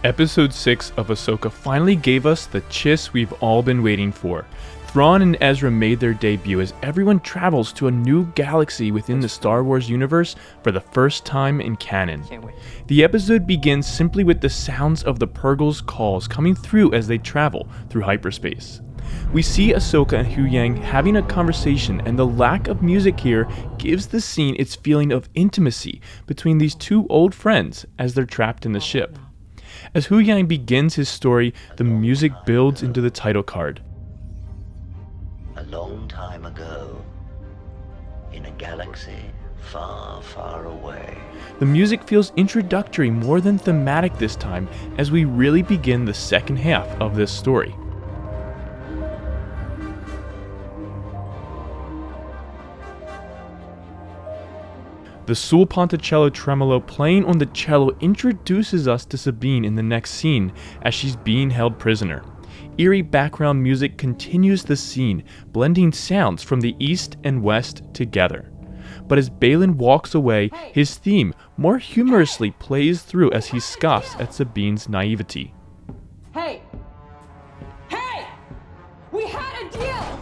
Episode 6 of Ahsoka finally gave us the chiss we've all been waiting for. Thrawn and Ezra made their debut as everyone travels to a new galaxy within the Star Wars universe for the first time in canon. The episode begins simply with the sounds of the Purrgil's calls coming through as they travel through hyperspace. We see Ahsoka and Huyang having a conversation, and the lack of music here gives the scene its feeling of intimacy between these two old friends as they're trapped in the ship. As Huyang begins his story, the music builds into the title card. A long time ago, in a galaxy far, far away. The music feels introductory more than thematic this time as we really begin the second half of this story. The Sul Ponticello tremolo playing on the cello introduces us to Sabine in the next scene as she's being held prisoner. Eerie background music continues the scene, blending sounds from the east and west together. But as Baylan walks away, his theme more humorously plays through as he scoffs at Sabine's naivety. Hey! Hey! We had a deal!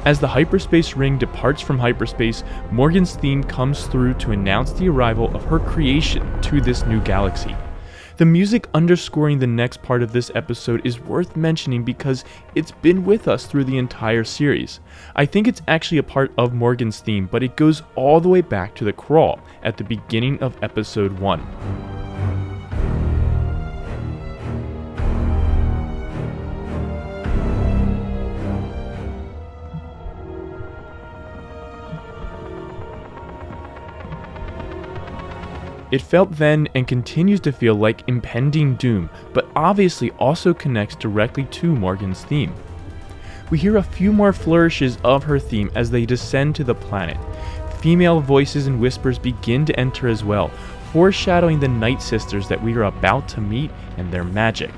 As the hyperspace ring departs from hyperspace, Morgan's theme comes through to announce the arrival of her creation to this new galaxy. The music underscoring the next part of this episode is worth mentioning because it's been with us through the entire series. I think it's actually a part of Morgan's theme, but it goes all the way back to the crawl at the beginning of episode 1. It felt then and continues to feel like impending doom, but obviously also connects directly to Morgan's theme. We hear a few more flourishes of her theme as they descend to the planet. Female voices and whispers begin to enter as well, foreshadowing the Night Sisters that we are about to meet and their magic.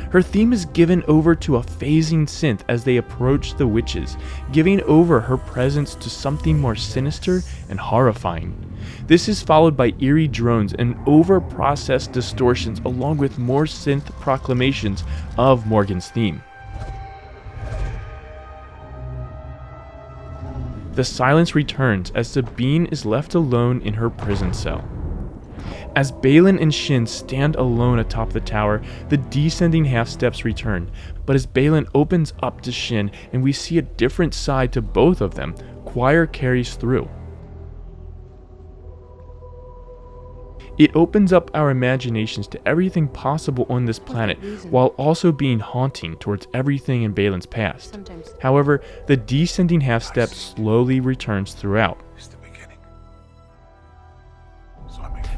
Her theme is given over to a phasing synth as they approach the witches, giving over her presence to something more sinister and horrifying. This is followed by eerie drones and over-processed distortions along with more synth proclamations of Morgan's theme. The silence returns as Sabine is left alone in her prison cell. As Baylan and Shin stand alone atop the tower, the descending half-steps return, but as Baylan opens up to Shin and we see a different side to both of them, choir carries through. It opens up our imaginations to everything possible on this planet, while also being haunting towards everything in Baylan's past. However, the descending half-step slowly returns throughout.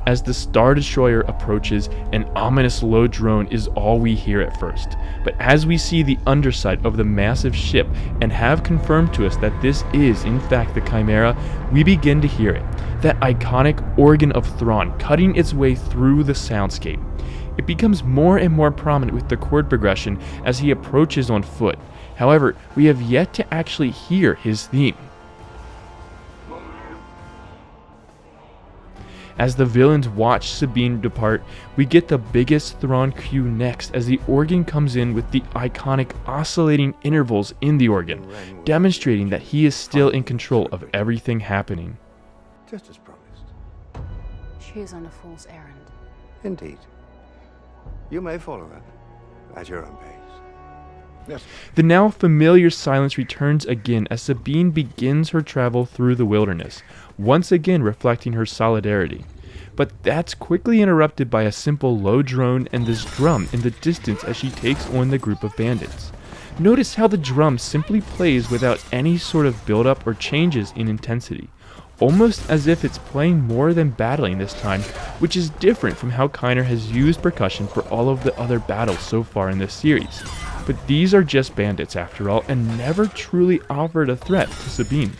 As the Star Destroyer approaches, an ominous low drone is all we hear at first. But as we see the underside of the massive ship and have confirmed to us that this is in fact the Chimera, we begin to hear it, that iconic organ of Thrawn cutting its way through the soundscape. It becomes more and more prominent with the chord progression as he approaches on foot. However, we have yet to actually hear his theme. As the villains watch Sabine depart, we get the biggest Thrawn cue next as the organ comes in with the iconic oscillating intervals in the organ, demonstrating that he is still in control of everything happening. Just as promised. She is on a fool's errand. Indeed. You may follow her at your own pace. Yes. The now familiar silence returns again as Sabine begins her travel through the wilderness, once again reflecting her solidarity. But that's quickly interrupted by a simple low drone and this drum in the distance as she takes on the group of bandits. Notice how the drum simply plays without any sort of build-up or changes in intensity, almost as if it's playing more than battling this time, which is different from how Kiner has used percussion for all of the other battles so far in this series. But these are just bandits after all, and never truly offered a threat to Sabine.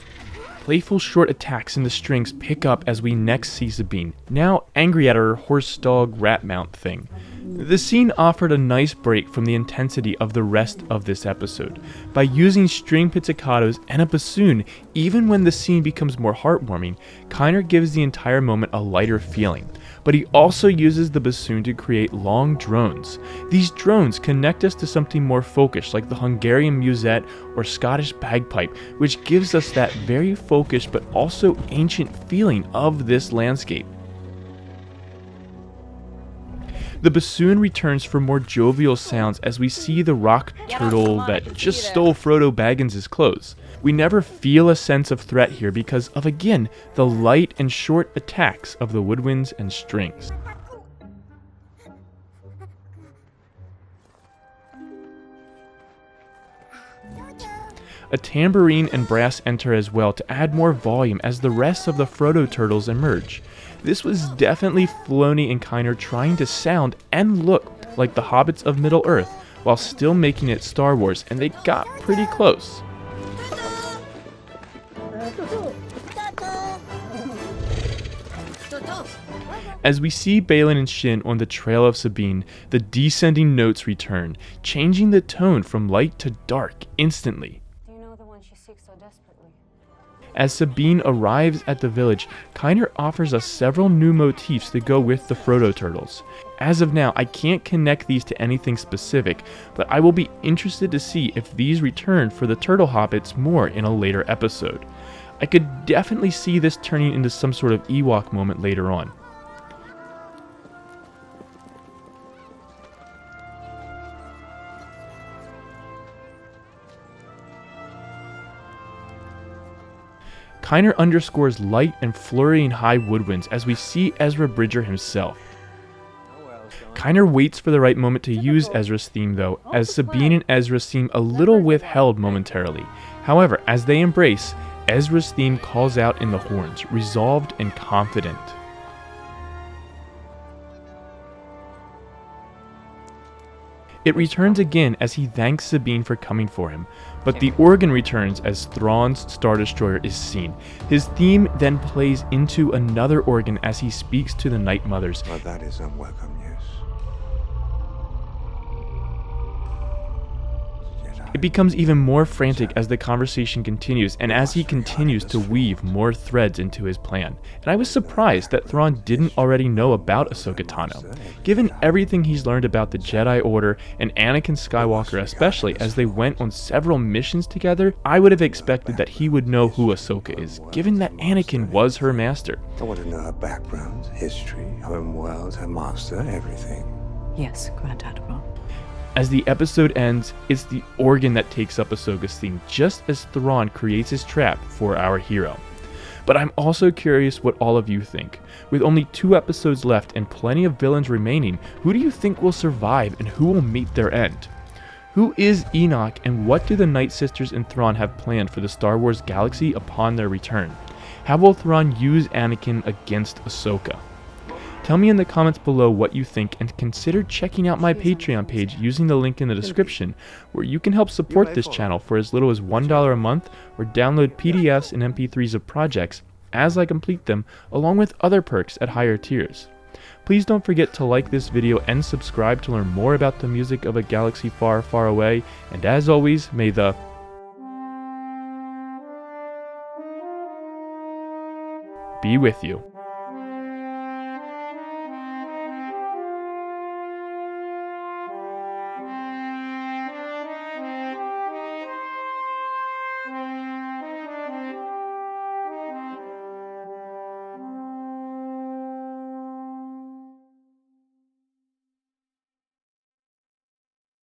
Playful short attacks in the strings pick up as we next see Sabine, now angry at her horse dog rat mount thing. The scene offered a nice break from the intensity of the rest of this episode. By using string pizzicatos and a bassoon, even when the scene becomes more heartwarming, Kiner gives the entire moment a lighter feeling. But he also uses the bassoon to create long drones. These drones connect us to something more folkish, like the Hungarian musette or Scottish bagpipe, which gives us that very folkish but also ancient feeling of this landscape. The bassoon returns for more jovial sounds as we see the rock turtle that just stole Frodo Baggins' clothes. We never feel a sense of threat here because of, again, the light and short attacks of the woodwinds and strings. A tambourine and brass enter as well to add more volume as the rest of the Frodo turtles emerge. This was definitely Filoni and Kiner trying to sound and look like the hobbits of Middle-earth while still making it Star Wars, and they got pretty close. As we see Balin and Shin on the trail of Sabine, the descending notes return, changing the tone from light to dark instantly. Do you know the one she seeks so desperately? As Sabine arrives at the village, Kiner offers us several new motifs to go with the Frodo turtles. As of now, I can't connect these to anything specific, but I will be interested to see if these return for the turtle hobbits more in a later episode. I could definitely see this turning into some sort of Ewok moment later on. Kiner underscores light and flurrying high woodwinds as we see Ezra Bridger himself. Kiner waits for the right moment to use Ezra's theme though, as Sabine and Ezra seem a little withheld momentarily. However, as they embrace, Ezra's theme calls out in the horns, resolved and confident. It returns again as he thanks Sabine for coming for him, but the organ returns as Thrawn's Star Destroyer is seen. His theme then plays into another organ as he speaks to the Night Mothers. Well, that is unwelcome news. It becomes even more frantic as the conversation continues and as he continues to weave more threads into his plan. And I was surprised that Thrawn didn't already know about Ahsoka Tano. Given everything he's learned about the Jedi Order and Anakin Skywalker especially as they went on several missions together, I would have expected that he would know who Ahsoka is, given that Anakin was her master. I want to know her background, history, home world, her master, everything. Yes, Grand Admiral. As the episode ends, it's the organ that takes up Ahsoka's theme, just as Thrawn creates his trap for our hero. But I'm also curious what all of you think. With only 2 episodes left and plenty of villains remaining, who do you think will survive and who will meet their end? Who is Enoch and what do the Night Sisters and Thrawn have planned for the Star Wars galaxy upon their return? How will Thrawn use Anakin against Ahsoka? Tell me in the comments below what you think and consider checking out my Patreon page using the link in the description where you can help support this channel for as little as $1 a month or download PDFs and MP3s of projects as I complete them along with other perks at higher tiers. Please don't forget to like this video and subscribe to learn more about the music of a galaxy far, far away, and as always, may the be with you.